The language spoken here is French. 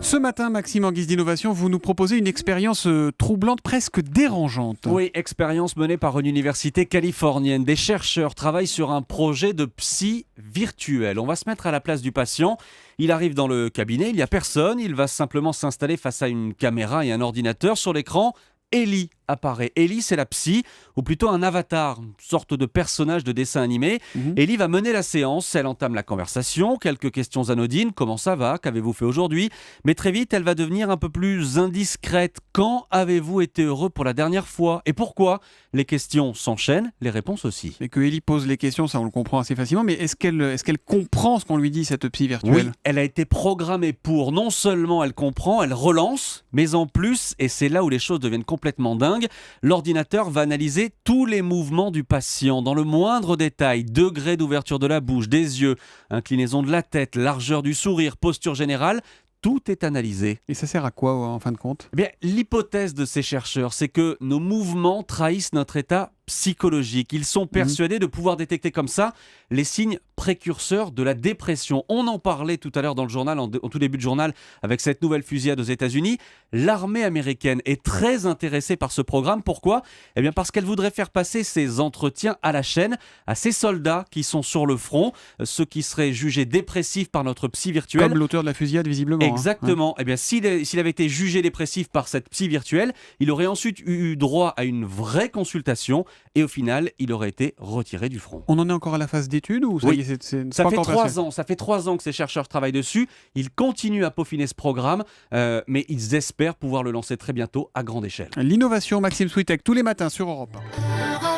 Ce matin, Maxime, en guise d'innovation, vous nous proposez une expérience troublante, presque dérangeante. Oui, expérience menée par une université californienne. Des chercheurs travaillent sur un projet de psy virtuel. On va se mettre à la place du patient. Il arrive dans le cabinet, il n'y a personne. Il va simplement s'installer face à une caméra et un ordinateur. Sur l'écran, Ellie apparaît. Ellie, c'est la psy, ou plutôt un avatar, une sorte de personnage de dessin animé. Ellie va mener la séance, elle entame la conversation, quelques questions anodines, comment ça va, qu'avez-vous fait aujourd'hui? Mais très vite, elle va devenir un peu plus indiscrète. Quand avez-vous été heureux pour la dernière fois? Et pourquoi? Les questions s'enchaînent, les réponses aussi. Et que Ellie pose les questions, ça on le comprend assez facilement, mais est-ce qu'elle comprend ce qu'on lui dit, cette psy virtuelle? Oui, elle a été programmée pour, non seulement elle comprend, elle relance, mais en plus, et c'est là où les choses deviennent complètement dingues, l'ordinateur va analyser tous les mouvements du patient, dans le moindre détail, degré d'ouverture de la bouche, des yeux, inclinaison de la tête, largeur du sourire, posture générale. Tout est analysé. Et ça sert à quoi en fin de compte? Eh bien, l'hypothèse de ces chercheurs, c'est que nos mouvements trahissent notre état psychologique. Ils sont persuadés de pouvoir détecter comme ça les signes précurseurs de la dépression. On en parlait tout à l'heure dans le journal, en tout début de journal, avec cette nouvelle fusillade aux États-Unis. L'armée américaine est très intéressée par ce programme. Pourquoi? Eh bien parce qu'elle voudrait faire passer ces entretiens à la chaîne à ces soldats qui sont sur le front, ceux qui seraient jugés dépressifs par notre psy virtuelle. Comme l'auteur de la fusillade, visiblement. Exactement. Eh bien, s'il avait été jugé dépressif par cette psy virtuelle, il aurait ensuite eu droit à une vraie consultation et au final, il aurait été retiré du front. On en est encore à la phase d'étude ou ça Oui. y est, c'est Ça pas fait encore 3 ans. Ça fait 3 ans que ces chercheurs travaillent dessus. Ils continuent à peaufiner ce programme, mais ils espèrent pouvoir le lancer très bientôt à grande échelle. L'innovation, Maxime Switek, tous les matins sur Europe 1.